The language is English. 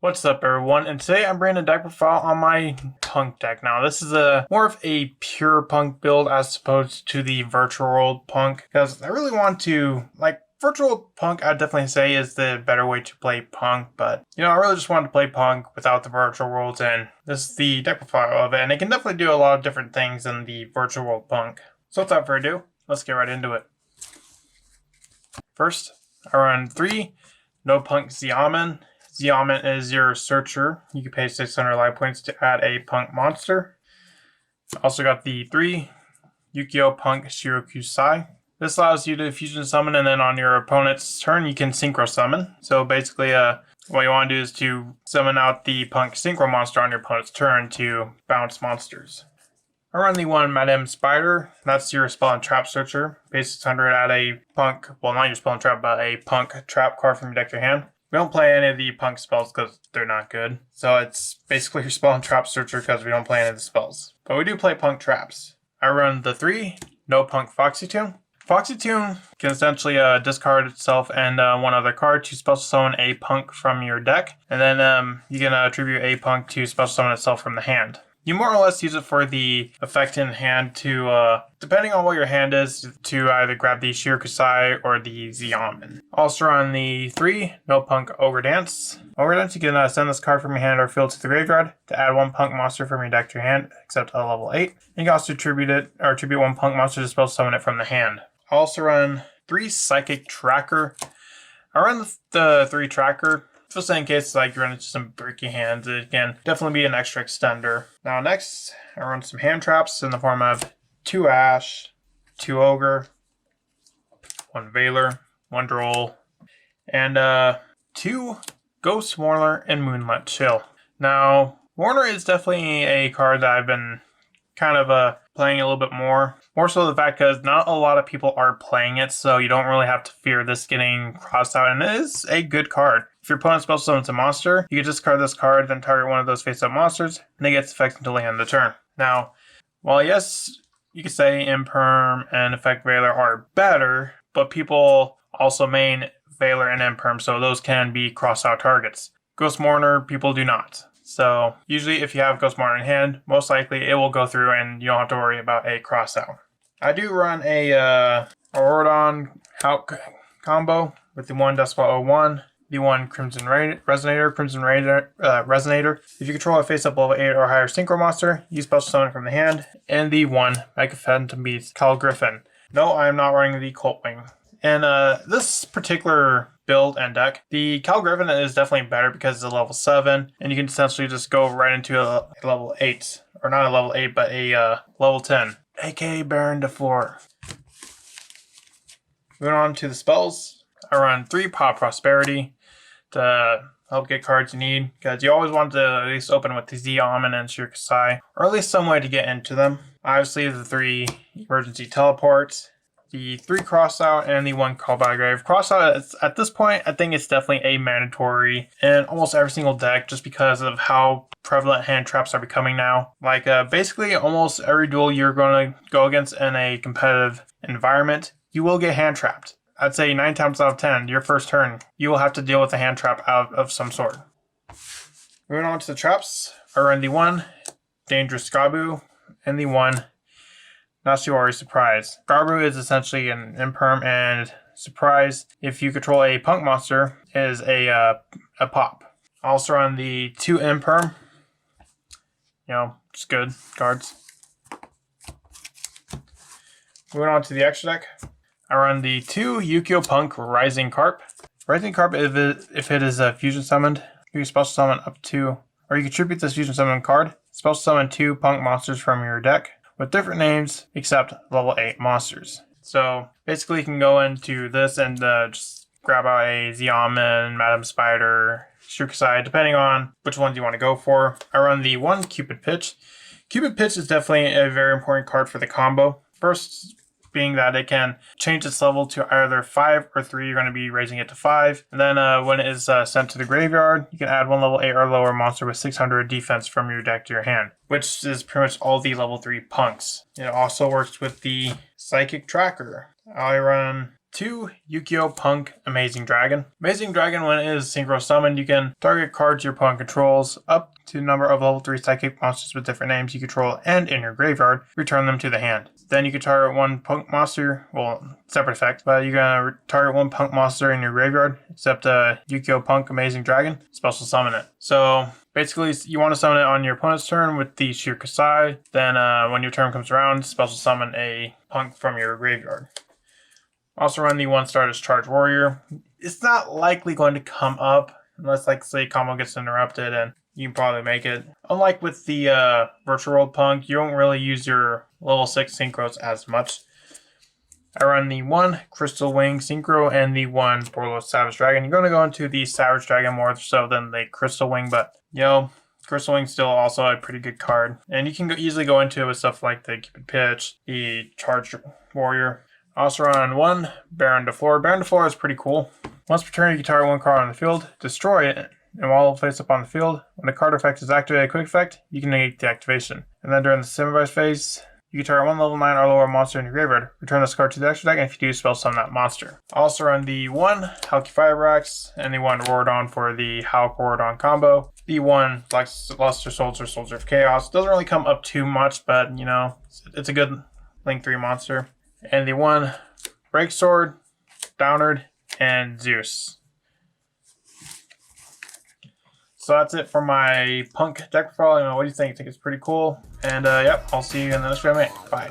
What's up, everyone? And today I'm bringing a deck profile on my Punk deck. Now, this is a more of a pure Punk build as opposed to the Virtual World Punk, because I really want to, Virtual World Punk, I'd definitely say is the better way to play Punk, but, I really just wanted to play Punk without the Virtual Worlds, and this is the deck profile of it, and it can definitely do a lot of different things than the Virtual World Punk. So without further ado, let's get right into it. First, I run 3 No Punk Xiamen. Xiamen is your searcher. You can pay 600 life points to add a Punk monster. Also got the 3 Yu-Gi-Oh! Punk Shirokusai. This allows you to fusion summon, and then on your opponent's turn, you can synchro summon. So basically, what you want to do is to summon out the Punk synchro monster on your opponent's turn to bounce monsters. I run the 1 Madame Spider. That's your spell and trap searcher. Pay 600, add a Punk, well, not your spell and trap, but a Punk trap card from your deck to your hand. We don't play any of the Punk spells because they're not good. So it's basically your spell and trap searcher because we don't play any of the spells. But we do play Punk traps. I run the 3 No Punk Foxy Tune. Foxy Tune can essentially discard itself and one other card to special summon a Punk from your deck. And then you can attribute a Punk to special summon itself from the hand. You more or less use it for the effect in hand to, depending on what your hand is, to either grab the Shirokusai or the Xiamen. Also on the 3, No Punk Ogre Dance. Ogre Dance, you can send this card from your hand or field to the graveyard to add 1 Punk monster from your deck to your hand, except at level 8. You can also attribute 1 Punk monster to spell summon it from the hand. I also run 3 Psychic Tracker. I run the 3 Tracker just in case you run into some bricky hands. It can definitely be an extra extender. Now next, I run some hand traps in the form of 2 Ash, 2 Ogre, 1 Veiler, 1 Droll, and 2 Ghost Warner and Moonlit Chill. Now, Warner is definitely a card that I've been kind of playing a little bit more. More so the fact because not a lot of people are playing it, so you don't really have to fear this getting crossed out, and it is a good card. If your opponent special summons a monster, you can discard this card, then target one of those face-up monsters, and it gets effect until the end of the turn. Now, while yes, you could say Imperm and Effect Veiler are better, but people also main Veiler and Imperm, so those can be cross-out targets. Ghost Mourner, people do not. So usually if you have Ghost Mourner in hand, most likely it will go through and you don't have to worry about a cross-out. I do run a Aurodon Hulk combo with the 1 Decimal 01. The 1 Crimson Resonator. If you control a face-up level 8 or higher synchro monster, use special summon from the hand. And the 1 Mega Phantom Beast Cal Griffin. No, I am not running the Colt Wing. And this particular build and deck, the Cal Griffin is definitely better because it's a level 7, and you can essentially just go right into a level 8. Or not a level 8, but a level 10. aka Baron DeFleur. Moving on to the spells, I run 3 Pop Prosperity to help get cards you need, because you always want to at least open with the Xiamen and Shirokusai, or at least some way to get into them. Obviously the 3 Emergency Teleports, the 3 Crossout, and the 1 Call by Grave. Crossout, at this point, I think it's definitely a mandatory in almost every single deck, just because of how prevalent hand traps are becoming now. Basically almost every duel you're going to go against in a competitive environment, you will get hand trapped. I'd say 9 times out of 10, your first turn, you will have to deal with a hand trap out of some sort. Moving on to the traps, I run the 1 Dangerous Gabu and the 1 Nashiori Surprise. Gabu is essentially an Imperm, and Surprise, if you control a Punk monster, is a pop. I also run the 2 Imperm. Just good cards. Moving on to the extra deck, I run the 2 Yu-Gi-Oh! Punk Rising Carp. Rising Carp, if it is fusion summoned, you can special summon up to, or you contribute this fusion summon card, special summon 2 Punk monsters from your deck with different names except level 8 monsters. So basically you can go into this and just grab out a Xiamen, Madame Spider, Shirokusai, depending on which ones you want to go for. I run the 1 Cupid Pitch. Cupid Pitch is definitely a very important card for the combo. First being that it can change its level to either 5 or 3. You're going to be raising it to 5. And then when it is sent to the graveyard, you can add 1 level 8 or lower monster with 600 defense from your deck to your hand, which is pretty much all the level 3 punks. It also works with the Psychic Tracker. I run 2 Yu-Gi-Oh! Amazing Dragon. Amazing Dragon, when it is synchro summoned, you can target cards your opponent controls up to the number of level 3 psychic monsters with different names you control and in your graveyard, return them to the hand. Then you can target 1 punk monster, well, separate effect, but you're gonna target 1 punk monster in your graveyard, except Yu-Gi-Oh! Amazing Dragon, special summon it. So basically, you want to summon it on your opponent's turn with the Shir Kasai, then when your turn comes around, special summon a punk from your graveyard. Also run the 1-star Discharge Warrior. It's not likely going to come up unless, like, say, combo gets interrupted, and you can probably make it. Unlike with the Virtual World Punk, you don't really use your level 6 synchros as much. I run the 1 Crystal Wing Synchro and the 1 Borlos Savage Dragon. You're going to go into the Savage Dragon more so than the Crystal Wing, but, Crystal Wing's still also a pretty good card. And you can easily go into it with stuff like the Cupid Pitch, the Charge Warrior. Also run 1 Baron de Flora. Baron de Flora is pretty cool. Once per turn, you can target 1 card on the field, destroy it, and while face up on the field, when the card effect is activated a quick effect, you can negate the activation. And then during the semi-boss phase, you can target 1 level 9 or lower monster in your graveyard. Return this card to the extra deck, and if you do, spell summon that monster. Also run the 1 Halki Firebrax and the 1 Rorodon for the Hulk Rorodon combo. The 1 Luster Soldier, Soldier of Chaos. Doesn't really come up too much, but, it's a good Link 3 monster. And the 1 Break Sword, Downward, and Zeus. So that's it for my Punk deck profile. What do you think? I think it's pretty cool. And yep, I'll see you in the next video. Bye.